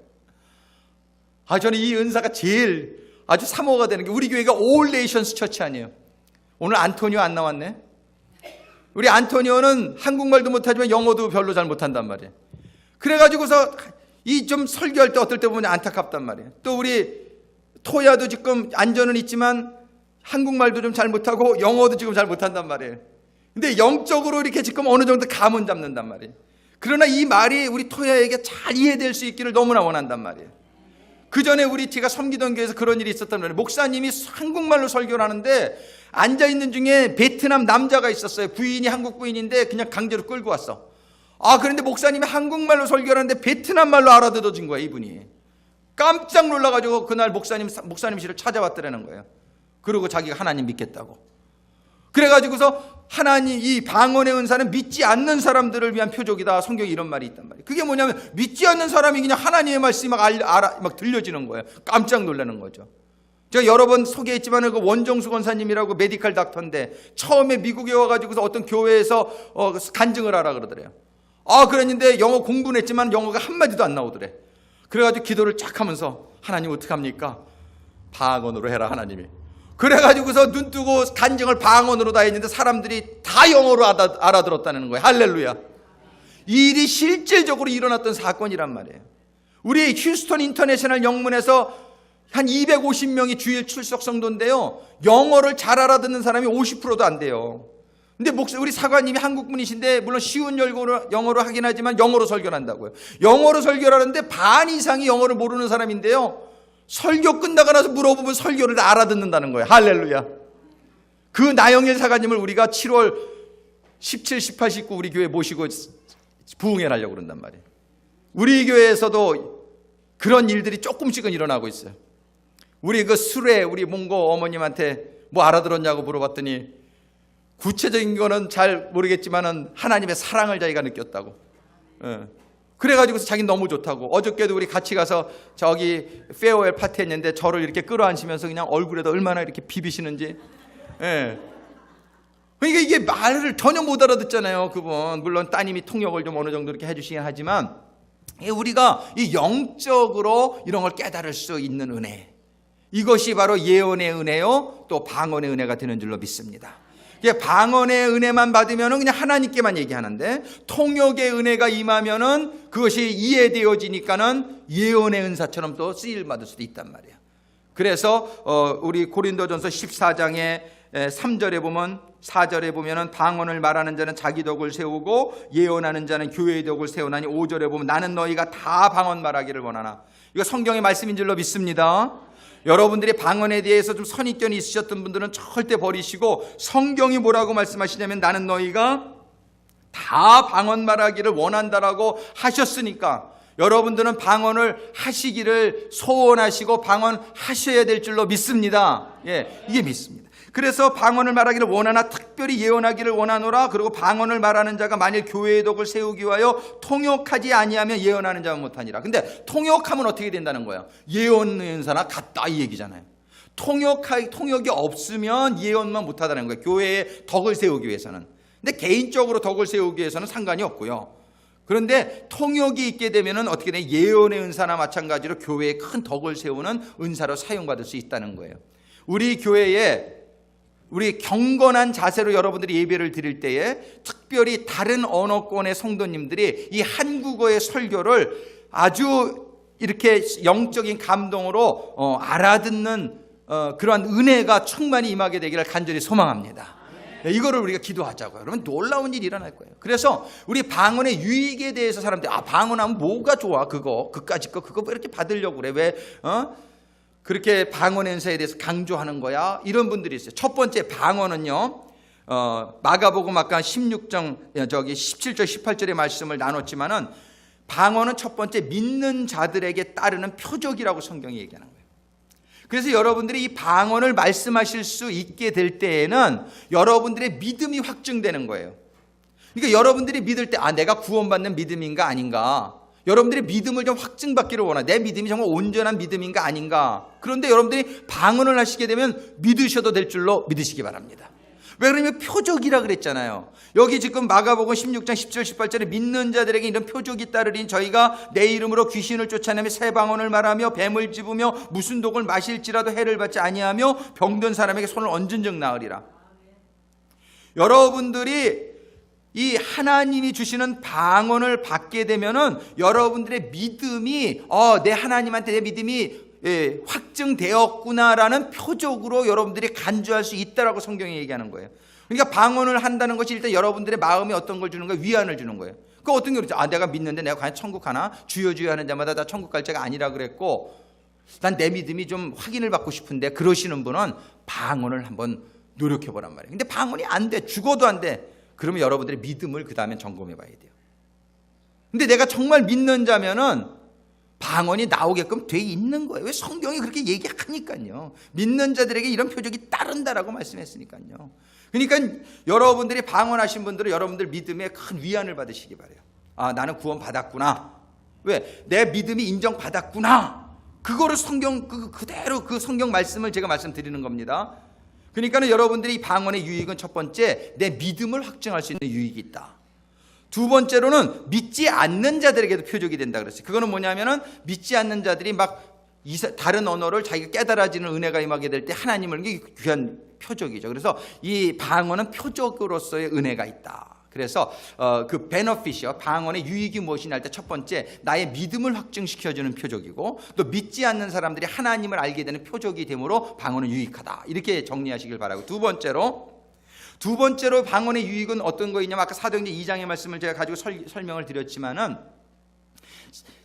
A: 저는 이 은사가 제일 아주 사모가 되는 게, 우리 교회가 All Nations 처치 아니에요. 오늘 안토니오 안 나왔네. 우리 안토니오는 한국말도 못하지만 영어도 별로 잘 못한단 말이에요. 그래가지고서 이 좀 설교할 때 어떨 때 보면 안타깝단 말이에요. 또 우리 토야도 지금 안전은 있지만 한국말도 좀 잘 못하고 영어도 지금 잘 못한단 말이에요. 근데 영적으로 이렇게 지금 어느 정도 감은 잡는단 말이에요. 그러나 이 말이 우리 토야에게 잘 이해될 수 있기를 너무나 원한단 말이에요. 그 전에 제가 섬기던 교회에서 그런 일이 있었단 말이에요. 목사님이 한국말로 설교를 하는데 앉아있는 중에 베트남 남자가 있었어요. 부인이 한국 부인인데 그냥 강제로 끌고 왔어. 그런데 목사님이 한국말로 설교를 하는데 베트남 말로 알아들어진 거예요, 이분이. 깜짝 놀라가지고 그날 목사님실을 찾아왔더라는 거예요. 그리고 자기가 하나님 믿겠다고. 그래가지고서 하나님, 이 방언의 은사는 믿지 않는 사람들을 위한 표적이다. 성경에 이런 말이 있단 말이에요. 그게 뭐냐면 믿지 않는 사람이 그냥 하나님의 말씀이 막 들려지는 거예요. 깜짝 놀라는 거죠. 제가 여러 번 소개했지만 그 원정수 권사님이라고 메디컬 닥터인데 처음에 미국에 와가지고서 어떤 교회에서 간증을 하라 그러더래요. 그랬는데 영어 공부는 했지만 영어가 한마디도 안 나오더래. 그래가지고 기도를 쫙 하면서 하나님 어떡합니까? 방언으로 해라 하나님이. 그래가지고서 눈 뜨고 간증을 방언으로 다 했는데 사람들이 다 영어로 알아들었다는 거예요. 할렐루야. 이 일이 실질적으로 일어났던 사건이란 말이에요. 우리 휴스턴 인터내셔널 영문에서 한 250명이 주일 출석 성도인데요, 영어를 잘 알아듣는 사람이 50%도 안 돼요. 근데 우리 사관님이 한국분이신데 물론 쉬운 영어로 하긴 하지만 영어로 설교를 한다고요. 영어로 설교를 하는데 반 이상이 영어를 모르는 사람인데요, 설교 끝나고 나서 물어보면 설교를 다 알아듣는다는 거예요. 할렐루야. 그 나영일 사관님을 우리가 7월 17, 18, 19 우리 교회 모시고 부흥회 하려고 그런단 말이에요. 우리 교회에서도 그런 일들이 조금씩은 일어나고 있어요. 우리 그 수레 우리 몽고 어머님한테 뭐 알아들었냐고 물어봤더니 구체적인 거는 잘 모르겠지만은 하나님의 사랑을 자기가 느꼈다고. 그래가지고서 자기는 너무 좋다고. 어저께도 우리 같이 가서 저기 페어웰 파티 했는데 저를 이렇게 끌어안시면서 그냥 얼굴에다 얼마나 이렇게 비비시는지. 그러니까 이게 말을 전혀 못 알아듣잖아요, 그분. 물론 따님이 통역을 좀 어느 정도 이렇게 해주시긴 하지만 우리가 이 영적으로 이런 걸 깨달을 수 있는 은혜, 이것이 바로 예언의 은혜요 또 방언의 은혜가 되는 줄로 믿습니다. 방언의 은혜만 받으면 그냥 하나님께만 얘기하는데 통역의 은혜가 임하면은 그것이 이해되어지니까는 예언의 은사처럼 또 쓰임 받을 수도 있단 말이에요. 그래서 우리 고린도전서 14장의 3절에 보면 4절에 보면은 방언을 말하는 자는 자기 덕을 세우고 예언하는 자는 교회의 덕을 세우나니 5절에 보면 나는 너희가 다 방언 말하기를 원하나. 이거 성경의 말씀인 줄로 믿습니다. 여러분들이 방언에 대해서 좀 선입견이 있으셨던 분들은 절대 버리시고 성경이 뭐라고 말씀하시냐면 나는 너희가 다 방언 말하기를 원한다라고 하셨으니까 여러분들은 방언을 하시기를 소원하시고 방언하셔야 될 줄로 믿습니다. 이게 믿습니다. 그래서 방언을 말하기를 원하나 특별히 예언하기를 원하노라. 그리고 방언을 말하는 자가 만일 교회의 덕을 세우기 위하여 통역하지 아니하면 예언하는 자는 못하니라. 근데 통역하면 어떻게 된다는 거예요? 예언 은사나 같다 이 얘기잖아요. 통역이 없으면 예언만 못하다는 거예요. 교회의 덕을 세우기 위해서는. 근데 개인적으로 덕을 세우기 위해서는 상관이 없고요. 그런데 통역이 있게 되면 어떻게 돼? 예언의 은사나 마찬가지로 교회에 큰 덕을 세우는 은사로 사용받을 수 있다는 거예요. 우리 교회에 우리 경건한 자세로 여러분들이 예배를 드릴 때에 특별히 다른 언어권의 성도님들이 이 한국어의 설교를 아주 이렇게 영적인 감동으로 알아듣는 그러한 은혜가 충만히 임하게 되기를 간절히 소망합니다. 이거를 우리가 기도하자고요. 여러분 놀라운 일이 일어날 거예요. 그래서 우리 방언의 유익에 대해서 사람들이 방언하면 뭐가 좋아? 그까짓 거 그거 왜 이렇게 받으려고 그래? 왜 그렇게 방언 은사에 대해서 강조하는 거야? 이런 분들이 있어요. 첫 번째 방언은요. 마가복음 아까 17절 18절의 말씀을 나눴지만은 방언은 첫 번째 믿는 자들에게 따르는 표적이라고 성경이 얘기하는 거예요. 그래서 여러분들이 이 방언을 말씀하실 수 있게 될 때에는 여러분들의 믿음이 확증되는 거예요. 그러니까 여러분들이 믿을 때 내가 구원받는 믿음인가 아닌가, 여러분들의 믿음을 좀 확증받기를 원하. 내 믿음이 정말 온전한 믿음인가 아닌가. 그런데 여러분들이 방언을 하시게 되면 믿으셔도 될 줄로 믿으시기 바랍니다. 왜 그러냐면 표적이라 그랬잖아요. 여기 지금 마가복음 16장 17, 18절에 믿는 자들에게 이런 표적이 따르린 저희가 내 이름으로 귀신을 쫓아내며 새 방언을 말하며 뱀을 집으며 무슨 독을 마실지라도 해를 받지 아니하며 병든 사람에게 손을 얹은 적 나으리라. 여러분들이 이 하나님이 주시는 방언을 받게 되면은 여러분들의 믿음이 내 하나님한테 내 믿음이 확증되었구나라는 표적으로 여러분들이 간주할 수 있다라고 성경이 얘기하는 거예요. 그러니까 방언을 한다는 것이 일단 여러분들의 마음에 어떤 걸 주는 거예요? 위안을 주는 거예요. 그 어떤 게 그러죠? 내가 믿는데 내가 과연 천국 가나? 주여 주여 하는 자마다 다 천국 갈 자가 아니라 그랬고, 난 내 믿음이 좀 확인을 받고 싶은데, 그러시는 분은 방언을 한번 노력해 보란 말이에요. 근데 방언이 안 돼. 죽어도 안 돼. 그러면 여러분들의 믿음을 그 다음에 점검해 봐야 돼요. 근데 내가 정말 믿는 자면은 방언이 나오게끔 돼 있는 거예요. 왜? 성경이 그렇게 얘기하니까요. 믿는 자들에게 이런 표적이 따른다라고 말씀했으니까요. 그러니까 여러분들이 방언하신 분들은 여러분들 믿음에 큰 위안을 받으시기 바래요. 나는 구원 받았구나. 왜? 내 믿음이 인정받았구나. 그거를 성경 그대로 그 성경 말씀을 제가 말씀드리는 겁니다. 그러니까는 여러분들이 방언의 유익은 첫 번째, 내 믿음을 확증할 수 있는 유익이 있다. 두 번째로는 믿지 않는 자들에게도 표적이 된다 그랬어요. 그거는 뭐냐면은 믿지 않는 자들이 막 다른 언어를 자기가 깨달아지는 은혜가 임하게 될 때 하나님을 귀한 표적이죠. 그래서 이 방언은 표적으로서의 은혜가 있다. 그래서 그 베너핏이요, 방언의 유익이 무엇이냐 할 때 첫 번째, 나의 믿음을 확증시켜주는 표적이고, 또 믿지 않는 사람들이 하나님을 알게 되는 표적이 되므로 방언은 유익하다. 이렇게 정리하시길 바라고, 두 번째로 방언의 유익은 어떤 거이냐면 아까 사도행전 2장의 말씀을 제가 가지고 설명을 드렸지만은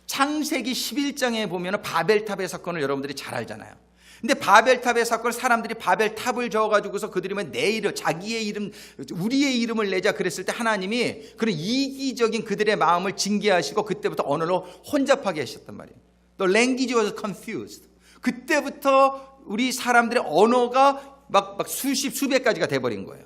A: 창세기 11장에 보면은 바벨탑의 사건을 여러분들이 잘 알잖아요. 근데 바벨탑의 사건을 사람들이 바벨탑을 저어가지고서 그들이 내 이름, 자기의 이름, 우리의 이름을 내자 그랬을 때 하나님이 그런 이기적인 그들의 마음을 징계하시고 그때부터 언어를 혼잡하게 하셨단 말이에요. The language was confused. 그때부터 우리 사람들의 언어가 막 수백 가지가 돼버린 거예요.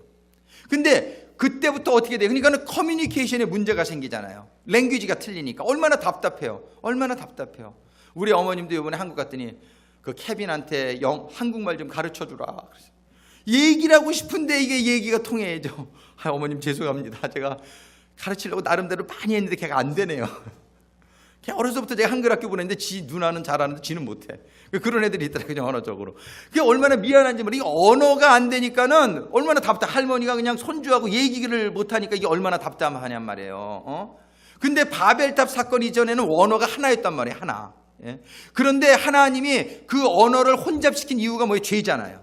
A: 근데 그때부터 어떻게 돼요? 그러니까는 커뮤니케이션에 문제가 생기잖아요. 랭귀지가 틀리니까. 얼마나 답답해요. 우리 어머님도 이번에 한국 갔더니 그 케빈한테 한국말 좀 가르쳐 주라. 얘기를 하고 싶은데 이게 얘기가 통해야죠. 어머님 죄송합니다. 제가 가르치려고 나름대로 많이 했는데 걔가 안 되네요. 걔 어려서부터 제가 한글 학교 보냈는데 지 누나는 잘하는데 지는 못해. 그런 애들이 있더라고요. 그냥 언어적으로. 그게 얼마나 미안한지 모르. 이게 언어가 안 되니까는 얼마나 할머니가 그냥 손주하고 얘기를 못하니까 이게 얼마나 답답하냔 말이에요. 근데 바벨탑 사건 이전에는 언어가 하나였단 말이에요. 하나. 그런데 하나님이 그 언어를 혼잡시킨 이유가 뭐예요? 죄잖아요.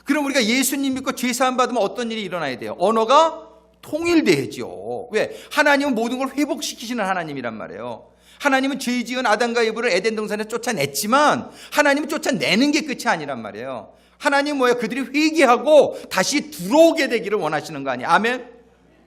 A: 그럼 우리가 예수님 믿고 죄 사함 받으면 어떤 일이 일어나야 돼요? 언어가 통일돼야죠. 왜? 하나님은 모든 걸 회복시키시는 하나님이란 말이에요. 하나님은 죄 지은 아담과 이브를 에덴 동산에 쫓아냈지만 하나님은 쫓아내는 게 끝이 아니란 말이에요. 하나님은 뭐예요? 그들이 회개하고 다시 들어오게 되기를 원하시는 거 아니에요? 아멘?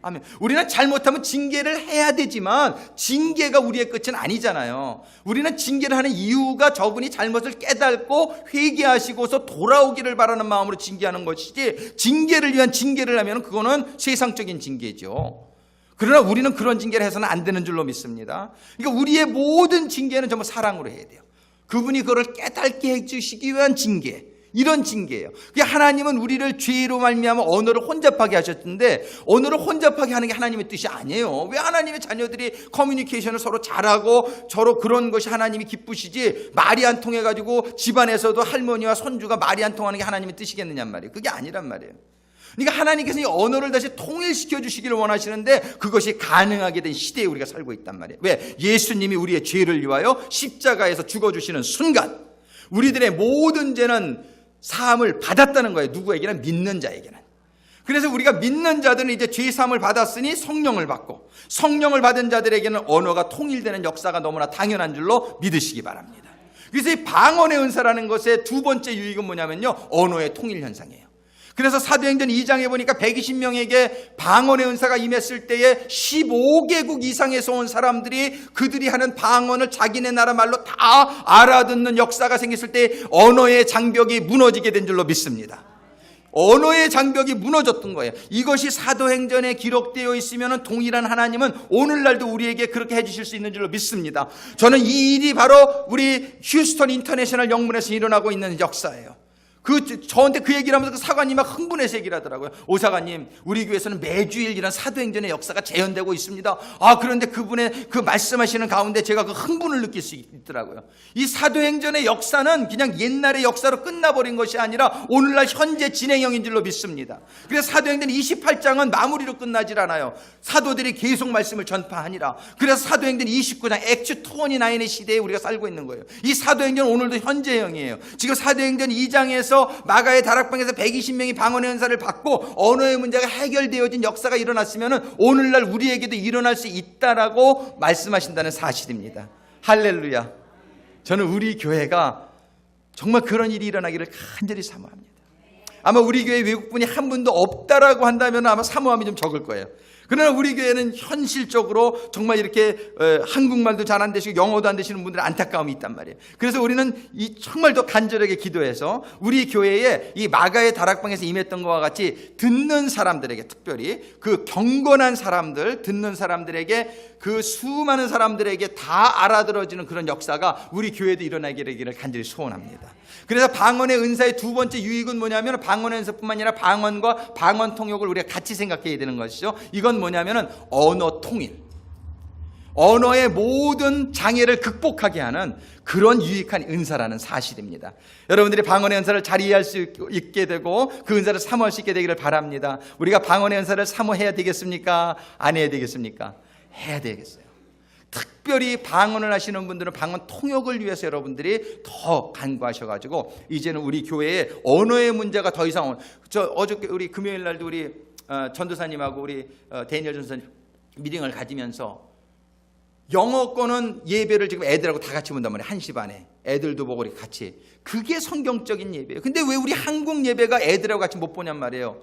A: 아멘. 우리는 잘못하면 징계를 해야 되지만 징계가 우리의 끝은 아니잖아요. 우리는 징계를 하는 이유가 저분이 잘못을 깨닫고 회개하시고서 돌아오기를 바라는 마음으로 징계하는 것이지, 징계를 위한 징계를 하면 그거는 세상적인 징계죠. 그러나 우리는 그런 징계를 해서는 안 되는 줄로 믿습니다. 그러니까 우리의 모든 징계는 전부 사랑으로 해야 돼요. 그분이 그걸 깨닫게 해주시기 위한 징계, 이런 징계예요. 하나님은 우리를 죄로 말미암아 언어를 혼잡하게 하셨는데, 언어를 혼잡하게 하는 게 하나님의 뜻이 아니에요. 왜 하나님의 자녀들이 커뮤니케이션을 서로 잘하고 서로 그런 것이 하나님이 기쁘시지, 말이 안 통해가지고 집안에서도 할머니와 손주가 말이 안 통하는 게 하나님의 뜻이겠느냐 말이에요. 그게 아니란 말이에요. 그러니까 하나님께서 이 언어를 다시 통일시켜 주시기를 원하시는데 그것이 가능하게 된 시대에 우리가 살고 있단 말이에요. 왜? 예수님이 우리의 죄를 위하여 십자가에서 죽어주시는 순간 우리들의 모든 죄는 사함을 받았다는 거예요. 누구에게는? 믿는 자에게는. 그래서 우리가 믿는 자들은 이제 죄 사함을 받았으니 성령을 받고, 성령을 받은 자들에게는 언어가 통일되는 역사가 너무나 당연한 줄로 믿으시기 바랍니다. 그래서 이 방언의 은사라는 것의 두 번째 유익은 뭐냐면요, 언어의 통일 현상이에요. 그래서 사도행전 2장에 보니까 120명에게 방언의 은사가 임했을 때에 15개국 이상에서 온 사람들이 그들이 하는 방언을 자기네 나라 말로 다 알아듣는 역사가 생겼을 때 언어의 장벽이 무너지게 된 줄로 믿습니다. 언어의 장벽이 무너졌던 거예요. 이것이 사도행전에 기록되어 있으면 동일한 하나님은 오늘날도 우리에게 그렇게 해주실 수 있는 줄로 믿습니다. 저는 이 일이 바로 우리 휴스턴 인터내셔널 영문에서 일어나고 있는 역사예요. 저한테 그 얘기를 하면서 그 사관님이 막 흥분해서 얘기를 하더라고요. 오 사관님, 우리 교회에서는 매주일 이런 사도행전의 역사가 재현되고 있습니다. 그런데 그분의 그 말씀하시는 가운데 제가 그 흥분을 느낄 수 있더라고요. 이 사도행전의 역사는 그냥 옛날의 역사로 끝나버린 것이 아니라 오늘날 현재 진행형인 줄로 믿습니다. 그래서 사도행전 28장은 마무리로 끝나질 않아요. 사도들이 계속 말씀을 전파하니라. 그래서 사도행전 29장 액트 29의 시대에 우리가 살고 있는 거예요. 이 사도행전 오늘도 현재형이에요. 지금 사도행전 2장에서 마가의 다락방에서 120명이 방언의 은사를 받고 언어의 문제가 해결되어진 역사가 일어났으면 오늘날 우리에게도 일어날 수 있다라고 말씀하신다는 사실입니다. 할렐루야. 저는 우리 교회가 정말 그런 일이 일어나기를 간절히 사모합니다. 아마 우리 교회 외국분이 한 분도 없다라고 한다면 아마 사모함이 좀 적을 거예요. 그러나 우리 교회는 현실적으로 정말 이렇게 한국말도 잘 안 되시고 영어도 안 되시는 분들의 안타까움이 있단 말이에요. 그래서 우리는 정말 더 간절하게 기도해서 우리 교회에 이 마가의 다락방에서 임했던 것과 같이 듣는 사람들에게, 특별히 그 경건한 사람들, 듣는 사람들에게, 그 수많은 사람들에게 다 알아들어지는 그런 역사가 우리 교회도 일어나기를 간절히 소원합니다. 그래서 방언의 은사의 두 번째 유익은 뭐냐면, 방언의 은사뿐만 아니라 방언과 방언 통역을 우리가 같이 생각해야 되는 것이죠. 이건 뭐냐면은 언어 통일, 언어의 모든 장애를 극복하게 하는 그런 유익한 은사라는 사실입니다. 여러분들이 방언의 은사를 잘 이해할 수 있게 되고 그 은사를 사모할 수 있게 되기를 바랍니다. 우리가 방언의 은사를 사모해야 되겠습니까? 안 해야 되겠습니까? 해야 되겠어요. 특별히 방언을 하시는 분들은 방언 통역을 위해서 여러분들이 더 간구하셔가지고 이제는 우리 교회에 언어의 문제가 더 이상, 어저께 우리 금요일 날도 우리 전도사님하고 우리 데니엘 전도사님 미팅을 가지면서 영어권은 예배를 지금 애들하고 다 같이 본단 말이에요. 1시 반에 애들도 보고 우리 같이. 그게 성경적인 예배예요. 근데 왜 우리 한국 예배가 애들하고 같이 못 보냔 말이에요.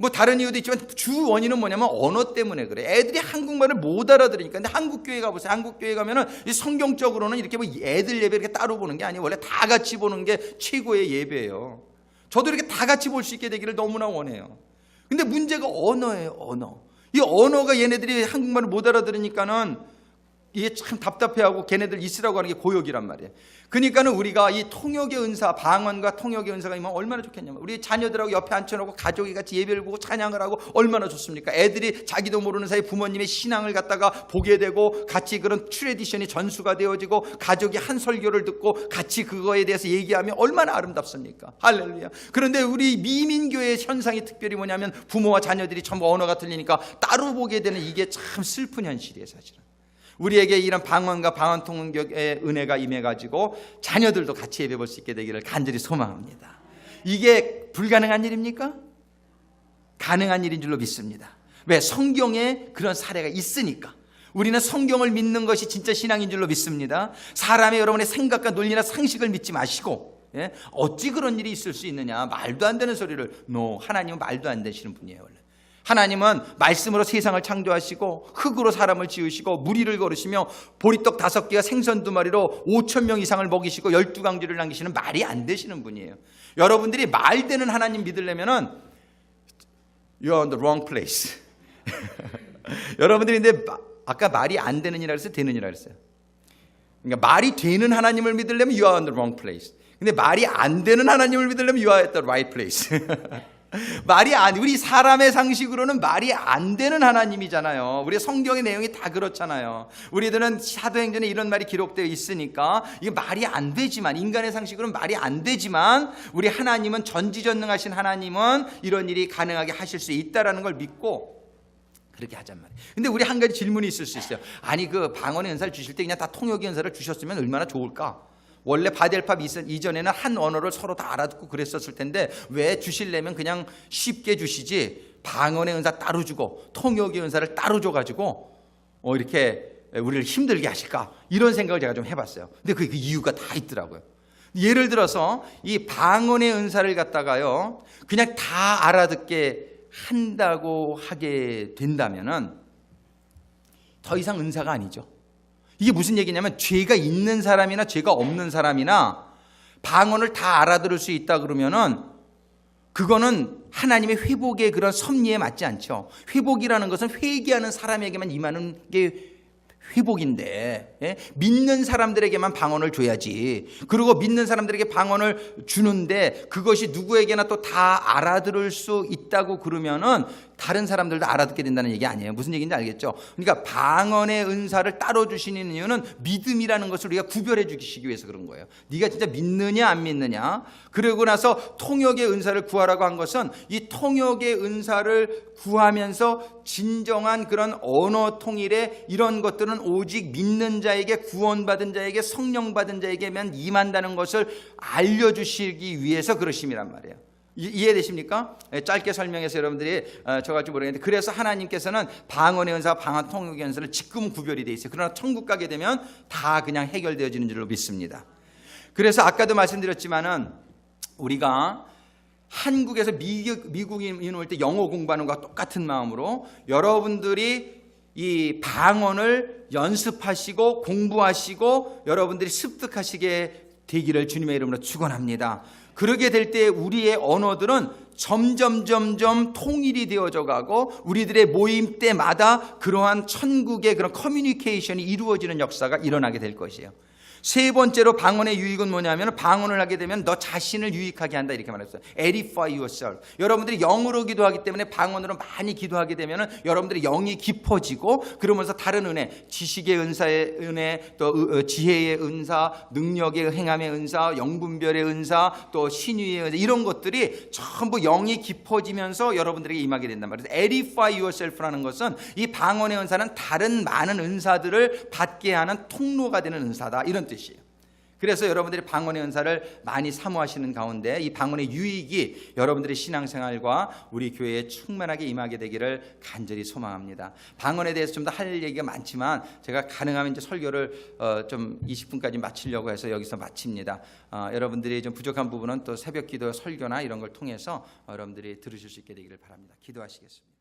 A: 뭐 다른 이유도 있지만 주 원인은 뭐냐면 언어 때문에 그래. 애들이 한국말을 못 알아들으니까. 근데 한국 교회 가보세요. 한국 교회 가면은 성경적으로는 이렇게 뭐 애들 예배 이렇게 따로 보는 게 아니에요. 원래 다 같이 보는 게 최고의 예배예요. 저도 이렇게 다 같이 볼 수 있게 되기를 너무나 원해요. 근데 문제가 언어예요. 언어. 이 언어가 얘네들이 한국말을 못 알아들으니까는 이게 참 답답해하고 걔네들 있으라고 하는 게 고역이란 말이에요. 그러니까는 우리가 이 통역의 은사, 방언과 통역의 은사가 있으면 얼마나 좋겠냐면, 우리 자녀들하고 옆에 앉혀놓고 가족이 같이 예배를 보고 찬양을 하고 얼마나 좋습니까? 애들이 자기도 모르는 사이 부모님의 신앙을 갖다가 보게 되고 같이 그런 트레디션이 전수가 되어지고 가족이 한 설교를 듣고 같이 그거에 대해서 얘기하면 얼마나 아름답습니까? 할렐루야. 그런데 우리 미민교회의 현상이 특별히 뭐냐면 부모와 자녀들이 전부 언어가 틀리니까 따로 보게 되는, 이게 참 슬픈 현실이에요. 사실은 우리에게 이런 방언과 방언 통역의 은혜가 임해가지고 자녀들도 같이 예배 볼 수 있게 되기를 간절히 소망합니다. 이게 불가능한 일입니까? 가능한 일인 줄로 믿습니다. 왜? 성경에 그런 사례가 있으니까. 우리는 성경을 믿는 것이 진짜 신앙인 줄로 믿습니다. 사람의 여러분의 생각과 논리나 상식을 믿지 마시고, 어찌 그런 일이 있을 수 있느냐, 말도 안 되는 소리를. 하나님은 말도 안 되시는 분이에요. 원래 하나님은 말씀으로 세상을 창조하시고 흙으로 사람을 지으시고 무리를 거르시며 보리떡 5개와 생선 2마리로 5,000명 이상을 먹이시고 12강주를 남기시는 말이 안 되시는 분이에요. 여러분들이 말되는 하나님 믿으려면은 You are on the wrong place. 여러분들이 근데 아까 말이 안 되는 이라 그랬어요? 되는 이라 그랬어요? 그러니까 말이 되는 하나님을 믿으려면 You are on the wrong place. 근데 말이 안 되는 하나님을 믿으려면 You are at the right place. 우리 사람의 상식으로는 말이 안 되는 하나님이잖아요. 우리 성경의 내용이 다 그렇잖아요. 우리들은 사도행전에 이런 말이 기록되어 있으니까 이게 말이 안 되지만, 인간의 상식으로는 말이 안 되지만 우리 하나님은, 전지전능하신 하나님은 이런 일이 가능하게 하실 수 있다라는 걸 믿고 그렇게 하잔 말이에요. 근데 우리 한 가지 질문이 있을 수 있어요. 아니 그 방언의 은사를 주실 때 그냥 다 통역의 은사를 주셨으면 얼마나 좋을까? 원래 바델팝 이전에는 한 언어를 서로 다 알아듣고 그랬었을 텐데 왜 주시려면 그냥 쉽게 주시지 방언의 은사 따로 주고 통역의 은사를 따로 줘가지고 이렇게 우리를 힘들게 하실까? 이런 생각을 제가 좀 해봤어요. 근데 그 이유가 다 있더라고요. 예를 들어서 이 방언의 은사를 갖다가요 그냥 다 알아듣게 한다고 하게 된다면은 더 이상 은사가 아니죠. 이게 무슨 얘기냐면 죄가 있는 사람이나 죄가 없는 사람이나 방언을 다 알아들을 수 있다 그러면은 그거는 하나님의 회복의 그런 섭리에 맞지 않죠. 회복이라는 것은 회개하는 사람에게만 임하는 게 회복인데, 믿는 사람들에게만 방언을 줘야지. 그리고 믿는 사람들에게 방언을 주는데 그것이 누구에게나 또 다 알아들을 수 있다고 그러면은 다른 사람들도 알아듣게 된다는 얘기 아니에요. 무슨 얘기인지 알겠죠? 그러니까 방언의 은사를 따로 주시는 이유는 믿음이라는 것을 우리가 구별해 주시기 위해서 그런 거예요. 네가 진짜 믿느냐 안 믿느냐. 그러고 나서 통역의 은사를 구하라고 한 것은 이 통역의 은사를 구하면서 진정한 그런 언어 통일에 이런 것들은 오직 믿는 자에게, 구원받은 자에게, 성령 받은 자에게만 임한다는 것을 알려주시기 위해서 그러심이란 말이에요. 이해되십니까? 짧게 설명해서 여러분들이 저갈지 모르겠는데, 그래서 하나님께서는 방언의 은사와 방언 통역의 은사를 지금은 구별이 돼 있어요. 그러나 천국 가게 되면 다 그냥 해결되어지는 줄로 믿습니다. 그래서 아까도 말씀드렸지만은 우리가 한국에서 미국인 올 때 영어 공부하는 것과 똑같은 마음으로 여러분들이 이 방언을 연습하시고 공부하시고 여러분들이 습득하시게 되기를 주님의 이름으로 축원합니다. 그러게 될 때 우리의 언어들은 점점 통일이 되어져 가고 우리들의 모임 때마다 그러한 천국의 그런 커뮤니케이션이 이루어지는 역사가 일어나게 될 것이에요. 세 번째로 방언의 유익은 뭐냐면, 방언을 하게 되면 너 자신을 유익하게 한다 이렇게 말했어요. Edify yourself. 여러분들이 영으로 기도하기 때문에 방언으로 많이 기도하게 되면 여러분들의 영이 깊어지고, 그러면서 다른 은혜, 지식의 은사의 은혜, 또 지혜의 은사, 능력의 행함의 은사, 영분별의 은사, 또 신유의 은사, 이런 것들이 전부 영이 깊어지면서 여러분들에게 임하게 된단 말이에요. Edify yourself라는 것은 이 방언의 은사는 다른 많은 은사들을 받게 하는 통로가 되는 은사다, 이런 뜻이에요. 그래서 여러분들이 방언의 은사를 많이 사모하시는 가운데 이 방언의 유익이 여러분들의 신앙생활과 우리 교회에 충만하게 임하게 되기를 간절히 소망합니다. 방언에 대해서 좀 더 할 얘기가 많지만 제가 가능하면 이제 설교를 좀 20분까지 마치려고 해서 여기서 마칩니다. 여러분들이 좀 부족한 부분은 또 새벽 기도 설교나 이런 걸 통해서 여러분들이 들으실 수 있게 되기를 바랍니다. 기도하시겠습니다.